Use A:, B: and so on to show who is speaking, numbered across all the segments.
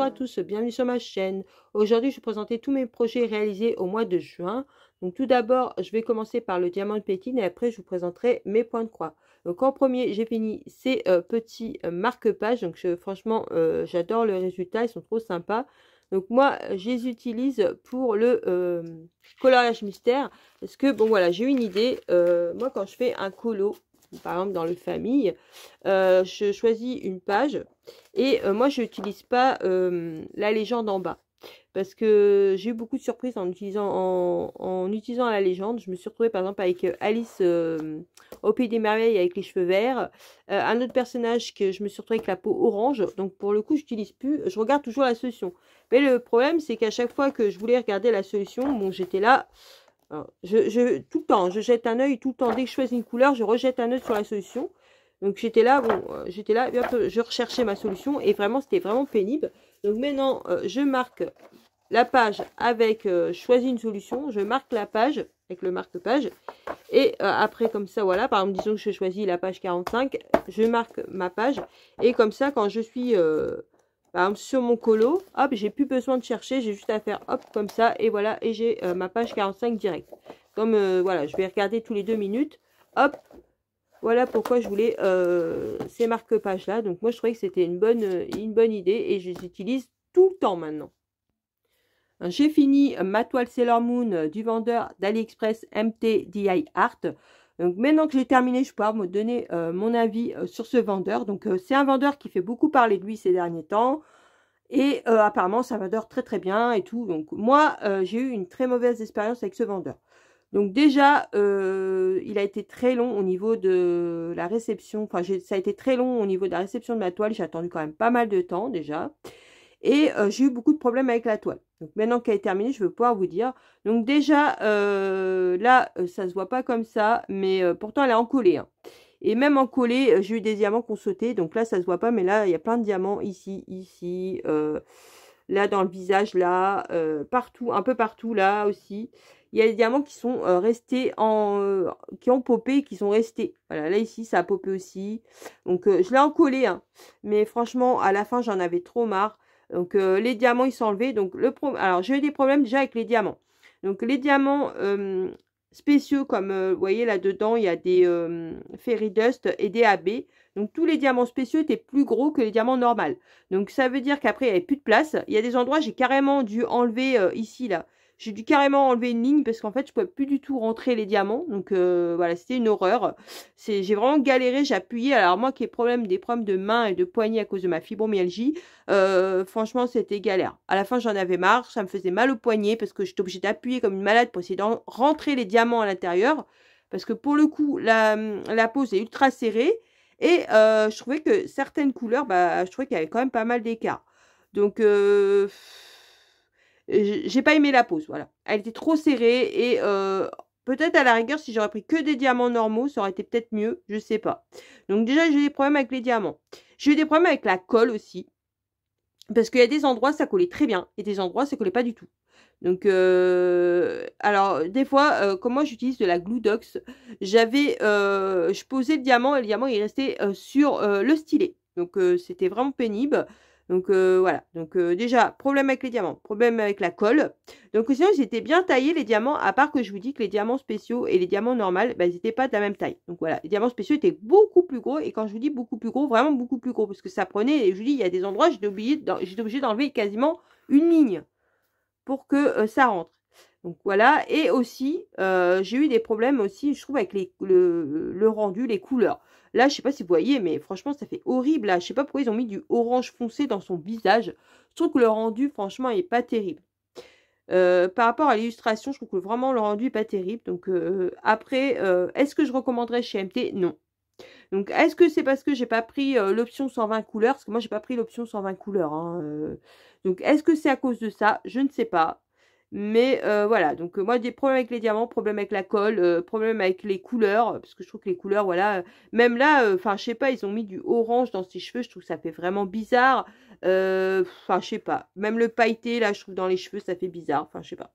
A: à tous, bienvenue sur ma chaîne. Aujourd'hui, je vais présenter tous mes projets réalisés au mois de juin. Donc tout d'abord, je vais commencer par le diamant de pétine et après je vous présenterai mes points de croix. Donc en premier, j'ai fini ces petits marque-pages. Donc franchement, j'adore le résultat, ils sont trop sympas. Donc moi, je les utilise pour le coloriage mystère parce que bon voilà, j'ai une idée. Moi, quand je fais un colo, par exemple dans le famille, je choisis une page et moi je n'utilise pas la légende en bas parce que j'ai eu beaucoup de surprises en utilisant la légende. Je me suis retrouvée par exemple avec Alice au Pays des Merveilles avec les cheveux verts, un autre personnage que je me suis retrouvée avec la peau orange. Donc pour le coup j'utilise plus, je regarde toujours la solution. Mais le problème c'est qu'à chaque fois que je voulais regarder la solution, bon j'étais là. Alors, tout le temps, je jette un œil tout le temps. Dès que je choisis une couleur, je rejette un œil sur la solution. Donc j'étais là, et hop, je recherchais ma solution et vraiment c'était vraiment pénible. Donc maintenant, je marque la page avec choisis une solution. Je marque la page avec le marque-page et après comme ça, voilà. Par exemple, disons que je choisis la page 45, je marque ma page et comme ça, quand je suis par exemple, sur mon colo, hop, j'ai plus besoin de chercher, j'ai juste à faire hop comme ça et voilà, et j'ai ma page 45 direct. Comme voilà, je vais regarder tous les 2 minutes, hop, voilà pourquoi je voulais ces marque-pages là. Donc moi je trouvais que c'était une bonne idée et je les utilise tout le temps maintenant. J'ai fini ma toile Sailor Moon du vendeur d'AliExpress MTDI Art. Donc maintenant que j'ai terminé, je peux me donner mon avis sur ce vendeur. Donc c'est un vendeur qui fait beaucoup parler de lui ces derniers temps. Et apparemment c'est un vendeur très très bien et tout. Donc moi j'ai eu une très mauvaise expérience avec ce vendeur. Donc déjà il a été très long au niveau de la réception. Enfin ça a été très long au niveau de la réception de ma toile. J'ai attendu quand même pas mal de temps déjà. Et j'ai eu beaucoup de problèmes avec la toile. Donc maintenant qu'elle est terminée, je vais pouvoir vous dire. Donc déjà, là, ça se voit pas comme ça, mais pourtant elle est encollée. Hein. Et même encollée, j'ai eu des diamants qui ont sauté. Donc là, ça se voit pas, mais là, il y a plein de diamants ici, là dans le visage, là, partout, un peu partout, là aussi. Il y a des diamants qui sont restés qui ont popé, qui sont restés. Voilà, là ici, ça a popé aussi. Donc je l'ai encollé, hein. Mais franchement, à la fin, j'en avais trop marre. Donc les diamants ils sont enlevés. Donc alors j'ai eu des problèmes déjà avec les diamants. Donc les diamants spéciaux comme vous voyez là dedans il y a des fairy dust et des AB. Donc tous les diamants spéciaux étaient plus gros que les diamants normaux. Donc ça veut dire qu'après il n'y avait plus de place. Il y a des endroits j'ai carrément dû enlever ici là. J'ai dû carrément enlever une ligne parce qu'en fait je ne pouvais plus du tout rentrer les diamants. Donc voilà, c'était une horreur. J'ai vraiment galéré, j'ai appuyé. Alors moi qui ai des problèmes de main et de poignet à cause de ma fibromyalgie, franchement c'était galère. À la fin j'en avais marre, ça me faisait mal au poignet parce que j'étais obligée d'appuyer comme une malade pour essayer de rentrer les diamants à l'intérieur. Parce que pour le coup, la pose est ultra serrée. Et je trouvais que certaines couleurs, bah, je trouvais qu'il y avait quand même pas mal d'écart. Donc j'ai pas aimé la pose, voilà. Elle était trop serrée et peut-être à la rigueur, si j'aurais pris que des diamants normaux, ça aurait été peut-être mieux, je sais pas. Donc déjà, j'ai eu des problèmes avec les diamants. J'ai eu des problèmes avec la colle aussi. Parce qu'il y a des endroits, ça collait très bien. Et des endroits, ça collait pas du tout. Donc, alors, des fois, comme moi, j'utilise de la Glue Dox, je posais le diamant et le diamant, il restait sur le stylet. Donc, c'était vraiment pénible. Donc, voilà. Donc, déjà, problème avec les diamants, problème avec la colle. Donc, sinon, ils étaient bien taillés, les diamants, à part que je vous dis que les diamants spéciaux et les diamants normaux, bah, ils n'étaient pas de la même taille. Donc, voilà. Les diamants spéciaux étaient beaucoup plus gros. Et quand je vous dis beaucoup plus gros, vraiment beaucoup plus gros. Parce que ça prenait, et je vous dis, il y a des endroits, j'étais obligée d'enlever quasiment une ligne pour que ça rentre. Donc voilà, et aussi, j'ai eu des problèmes aussi, je trouve, avec le rendu, les couleurs. Là, je sais pas si vous voyez, mais franchement, ça fait horrible. Là, je sais pas pourquoi ils ont mis du orange foncé dans son visage. Je trouve que le rendu, franchement, est pas terrible. Par rapport à l'illustration, je trouve que vraiment le rendu est pas terrible. Donc après, est-ce que je recommanderais chez MT? Non. Donc, est-ce que c'est parce que j'ai pas pris l'option 120 couleurs? Parce que moi, j'ai pas pris l'option 120 couleurs. Hein, donc, est-ce que c'est à cause de ça? Je ne sais pas. Mais voilà, donc moi, des problèmes avec les diamants, problèmes avec la colle, problèmes avec les couleurs. Parce que je trouve que les couleurs, voilà. Même là, enfin, je sais pas, ils ont mis du orange dans ses cheveux. Je trouve que ça fait vraiment bizarre. Enfin, je sais pas. Même le pailleté, là, je trouve dans les cheveux, ça fait bizarre. Enfin, je sais pas.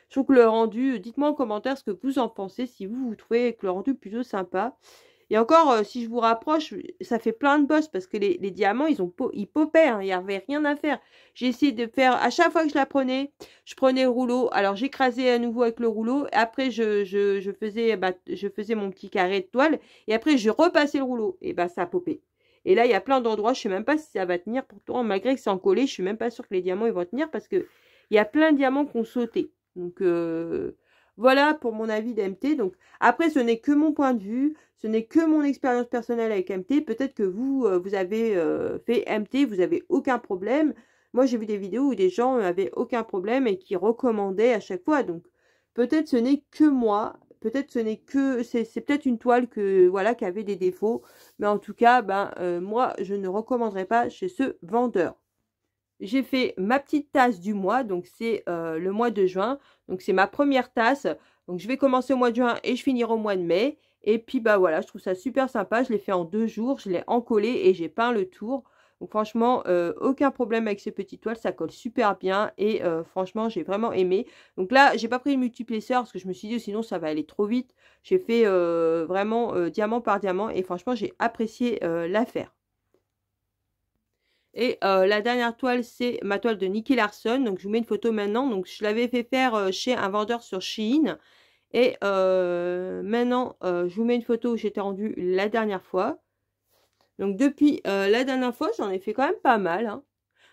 A: Je trouve que le rendu, dites-moi en commentaire ce que vous en pensez. Si vous trouvez que le rendu est plutôt sympa. Et encore, si je vous rapproche, ça fait plein de bosses parce que les diamants, ils popaient, hein, il n'y avait rien à faire. J'ai essayé de faire, à chaque fois que je la prenais, je prenais le rouleau. Alors, j'écrasais à nouveau avec le rouleau. Après, je faisais mon petit carré de toile. Et après, je repassais le rouleau. Et bah, ça a popé. Et là, il y a plein d'endroits, je ne sais même pas si ça va tenir. Pourtant, malgré que c'est encollé, je ne suis même pas sûre que les diamants ils vont tenir parce que il y a plein de diamants qui ont sauté. Donc, voilà pour mon avis d'MT. Donc, après, ce n'est que mon point de vue. Ce n'est que mon expérience personnelle avec MT. Peut-être que vous, vous avez fait MT, vous n'avez aucun problème. Moi, j'ai vu des vidéos où des gens n'avaient aucun problème et qui recommandaient à chaque fois. Donc, peut-être ce n'est que moi. Peut-être ce n'est que... C'est peut-être une toile voilà, qui avait des défauts. Mais en tout cas, moi, je ne recommanderais pas chez ce vendeur. J'ai fait ma petite tasse du mois, donc c'est le mois de juin. Donc c'est ma première tasse. Donc je vais commencer au mois de juin et je finirai au mois de mai. Et puis bah voilà, je trouve ça super sympa. Je l'ai fait en 2 jours, je l'ai encollé et j'ai peint le tour. Donc franchement, aucun problème avec ces petites toiles, ça colle super bien. Et franchement, j'ai vraiment aimé. Donc là, j'ai pas pris le multiplesseur parce que je me suis dit sinon ça va aller trop vite. J'ai fait vraiment diamant par diamant et franchement, j'ai apprécié l'affaire. Et la dernière toile, c'est ma toile de Nicky Larson. Donc, je vous mets une photo maintenant. Donc, je l'avais fait faire chez un vendeur sur Shein. Et maintenant, je vous mets une photo où j'étais rendue la dernière fois. Donc, depuis la dernière fois, j'en ai fait quand même pas mal, hein.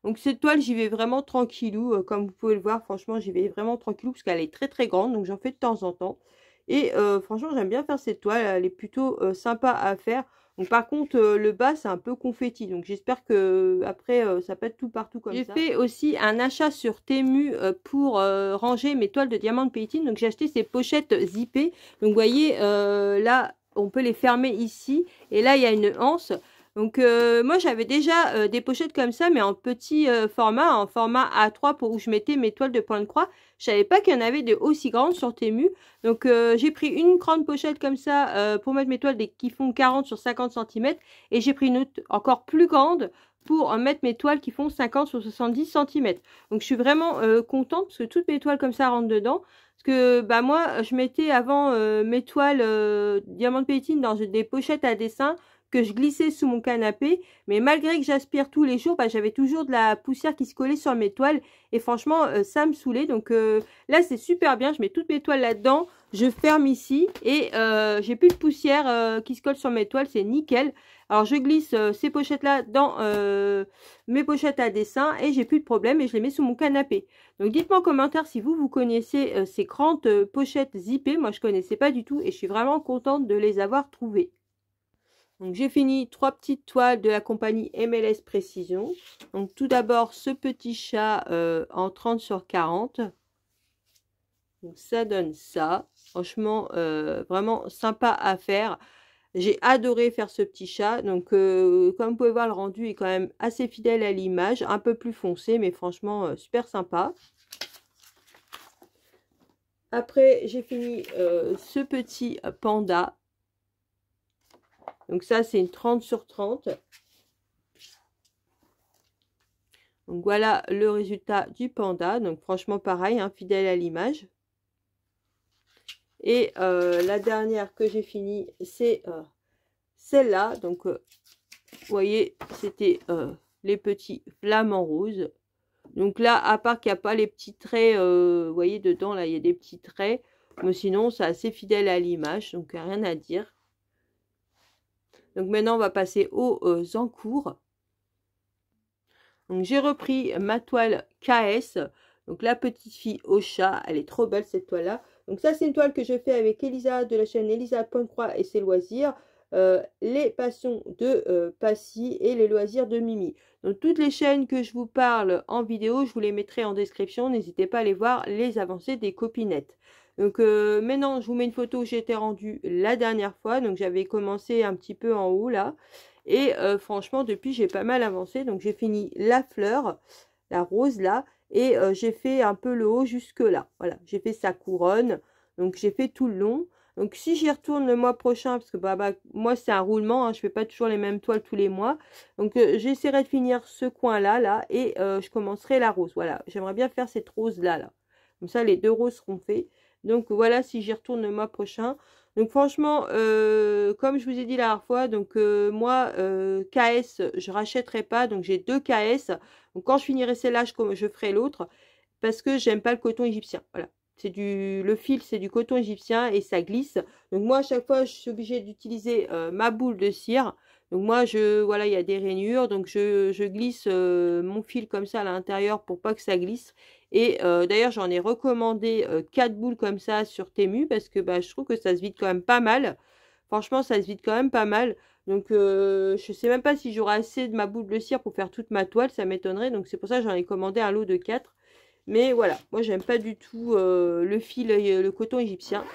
A: Donc, cette toile, j'y vais vraiment tranquillou. Comme vous pouvez le voir, franchement, j'y vais vraiment tranquillou parce qu'elle est très, très grande. Donc, j'en fais de temps en temps. Et franchement, j'aime bien faire cette toile. Elle est plutôt sympa à faire. Donc, par contre, le bas, c'est un peu confetti. Donc, j'espère que après ça pète tout partout comme ça. J'ai fait aussi un achat sur Temu pour ranger mes toiles de diamant de painting. Donc, j'ai acheté ces pochettes zippées. Donc, vous voyez, là, on peut les fermer ici. Et là, il y a une anse. Donc, moi, j'avais déjà des pochettes comme ça, mais en petit format, en format A3 pour où je mettais mes toiles de point de croix. Je savais pas qu'il y en avait de aussi grandes sur Temu. Donc, j'ai pris une grande pochette comme ça pour mettre mes toiles qui font 40 sur 50 cm. Et j'ai pris une autre encore plus grande pour mettre mes toiles qui font 50 sur 70 cm. Donc, je suis vraiment contente parce que toutes mes toiles comme ça rentrent dedans. Parce que bah moi, je mettais avant mes toiles Diamant Painting dans des pochettes à dessin que je glissais sous mon canapé, mais malgré que j'aspire tous les jours, bah, j'avais toujours de la poussière qui se collait sur mes toiles et franchement ça me saoulait. Donc là c'est super bien, je mets toutes mes toiles là-dedans, je ferme ici et j'ai plus de poussière qui se colle sur mes toiles, c'est nickel. Alors je glisse ces pochettes là dans mes pochettes à dessin et j'ai plus de problème et je les mets sous mon canapé. Donc dites-moi en commentaire si vous connaissez ces grandes pochettes zippées, moi je connaissais pas du tout et je suis vraiment contente de les avoir trouvées. Donc j'ai fini 3 petites toiles de la compagnie MLS Précision. Donc tout d'abord ce petit chat en 30 sur 40. Donc ça donne ça. Franchement vraiment sympa à faire. J'ai adoré faire ce petit chat. Donc comme vous pouvez voir, le rendu est quand même assez fidèle à l'image. Un peu plus foncé mais franchement super sympa. Après j'ai fini ce petit panda. Donc ça, c'est une 30 sur 30. Donc voilà le résultat du panda. Donc franchement, pareil, hein, fidèle à l'image. Et la dernière que j'ai finie, c'est celle-là. Donc, vous voyez, c'était les petits flamants roses. Donc là, à part qu'il n'y a pas les petits traits, vous voyez, dedans, là, il y a des petits traits. Mais sinon, c'est assez fidèle à l'image. Donc, rien à dire. Donc maintenant, on va passer aux encours. Donc j'ai repris ma toile KS. Donc la petite fille au chat. Elle est trop belle cette toile-là. Donc ça, c'est une toile que je fais avec Elisa de la chaîne Elisa Pointe-Croix et ses loisirs. Les passions de Passy et les loisirs de Mimi. Donc toutes les chaînes que je vous parle en vidéo, je vous les mettrai en description. N'hésitez pas à aller voir les avancées des copinettes. Donc maintenant, je vous mets une photo où j'étais rendue la dernière fois. Donc j'avais commencé un petit peu en haut là. Et franchement, depuis, j'ai pas mal avancé. Donc j'ai fini la fleur, la rose là. Et j'ai fait un peu le haut jusque là. Voilà, j'ai fait sa couronne. Donc j'ai fait tout le long. Donc si j'y retourne le mois prochain, parce que moi c'est un roulement, hein, je fais pas toujours les mêmes toiles tous les mois. Donc j'essaierai de finir ce coin là et je commencerai la rose. Voilà, j'aimerais bien faire cette rose là. Comme ça les deux roses seront faits. Donc voilà, si j'y retourne le mois prochain. Donc franchement, comme je vous ai dit la dernière fois, donc moi, KS, je rachèterai pas. Donc j'ai 2 KS. Donc quand je finirai celle-là, je ferai l'autre. Parce que j'aime pas le coton égyptien. Voilà. Le fil, c'est du coton égyptien et ça glisse. Donc moi, à chaque fois, je suis obligée d'utiliser ma boule de cire. Donc moi, voilà, il y a des rainures. Donc je glisse mon fil comme ça à l'intérieur pour pas que ça glisse. Et d'ailleurs, j'en ai recommandé 4 boules comme ça sur Temu parce que bah, je trouve que ça se vide quand même pas mal. Franchement, ça se vide quand même pas mal. Donc, je sais même pas si j'aurai assez de ma boule de cire pour faire toute ma toile. Ça m'étonnerait. Donc, c'est pour ça que j'en ai commandé un lot de 4. Mais voilà, moi, j'aime pas du tout le fil, le coton égyptien.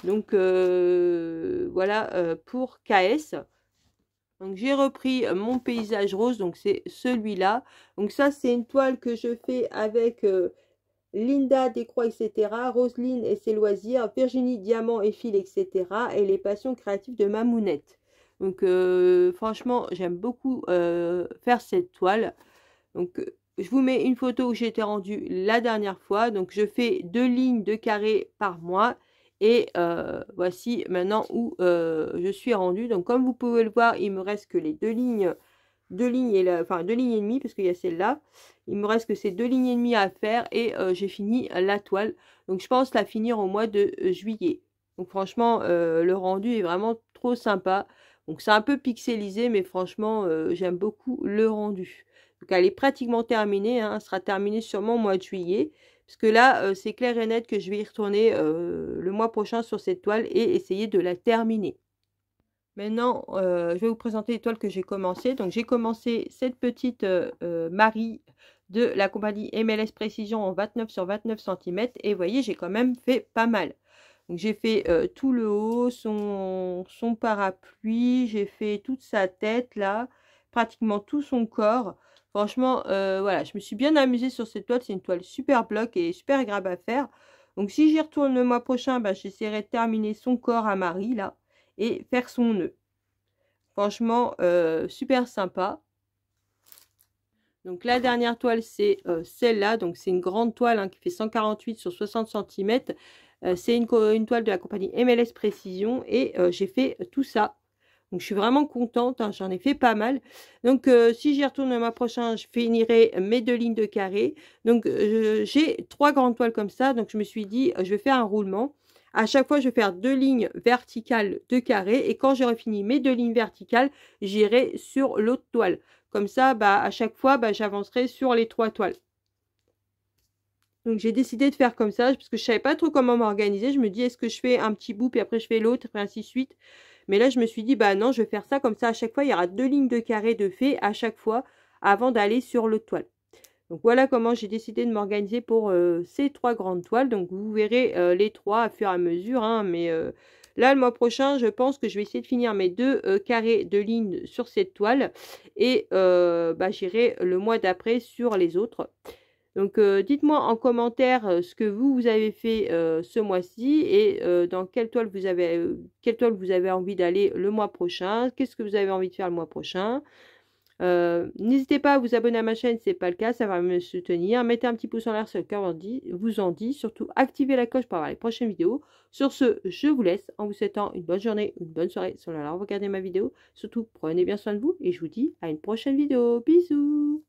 A: Donc, voilà pour KS. Donc, j'ai repris mon paysage rose. Donc, c'est celui-là. Donc, ça, c'est une toile que je fais avec... Linda Décroix, etc. Roselyne et ses loisirs, Virginie Diamant et fil, etc. Et les passions créatives de Mamounette. Donc franchement, j'aime beaucoup faire cette toile. Donc je vous mets une photo où j'étais rendue la dernière fois. Donc je fais 2 lignes de carré par mois. Et voici maintenant où je suis rendue. Donc comme vous pouvez le voir, il me reste que les 2 lignes. 2 lignes et demie parce qu'il y a celle-là. Il me reste que ces 2 lignes et demie à faire et j'ai fini la toile. Donc je pense la finir au mois de juillet. Donc franchement, le rendu est vraiment trop sympa. Donc c'est un peu pixelisé, mais franchement, j'aime beaucoup le rendu. Donc elle est pratiquement terminée, hein. Elle sera terminée sûrement au mois de juillet. Parce que là, c'est clair et net que je vais y retourner le mois prochain sur cette toile et essayer de la terminer. Maintenant, je vais vous présenter les toiles que j'ai commencé. Donc, j'ai commencé cette petite Marie de la compagnie MLS Précision en 29 sur 29 cm. Et vous voyez, j'ai quand même fait pas mal. Donc, j'ai fait tout le haut, son parapluie. J'ai fait toute sa tête, là. Pratiquement tout son corps. Franchement, voilà, je me suis bien amusée sur cette toile. C'est une toile super bloc et super agréable à faire. Donc, si j'y retourne le mois prochain, bah, j'essaierai de terminer son corps à Marie, là. Et faire son nœud. Franchement, super sympa. Donc la dernière toile, c'est celle-là. Donc c'est une grande toile hein, qui fait 148 sur 60 cm. C'est une toile de la compagnie MLS Précision. Et j'ai fait tout ça. Donc je suis vraiment contente. Hein, j'en ai fait pas mal. Donc si j'y retourne le mois prochain, je finirai mes 2 lignes de carré. Donc j'ai 3 grandes toiles comme ça. Donc je me suis dit, je vais faire un roulement. À chaque fois, je vais faire 2 lignes verticales de carré. Et quand j'aurai fini mes 2 lignes verticales, j'irai sur l'autre toile. Comme ça, bah, à chaque fois, bah, j'avancerai sur les 3 toiles. Donc, j'ai décidé de faire comme ça parce que je ne savais pas trop comment m'organiser. Je me dis, est-ce que je fais un petit bout, puis après je fais l'autre, et ainsi de suite. Mais là, je me suis dit, bah non, je vais faire ça comme ça. À chaque fois, il y aura 2 lignes de carré de fait à chaque fois avant d'aller sur l'autre toile. Donc voilà comment j'ai décidé de m'organiser pour ces 3 grandes toiles. Donc vous verrez les 3 à fur et à mesure. Hein, mais là, le mois prochain, je pense que je vais essayer de finir mes 2 carrés de lignes sur cette toile. Et bah, j'irai le mois d'après sur les autres. Donc dites-moi en commentaire ce que vous avez fait ce mois-ci et dans quelle toile vous avez envie d'aller le mois prochain. Qu'est-ce que vous avez envie de faire le mois prochain? N'hésitez pas à vous abonner à ma chaîne si ce n'est pas le cas, ça va me soutenir. Mettez un petit pouce en l'air si le cœur vous en dit. Surtout, activez la cloche pour avoir les prochaines vidéos. Sur ce, je vous laisse en vous souhaitant une bonne journée, une bonne soirée. Sur la regardez ma vidéo. Surtout, prenez bien soin de vous et je vous dis à une prochaine vidéo. Bisous!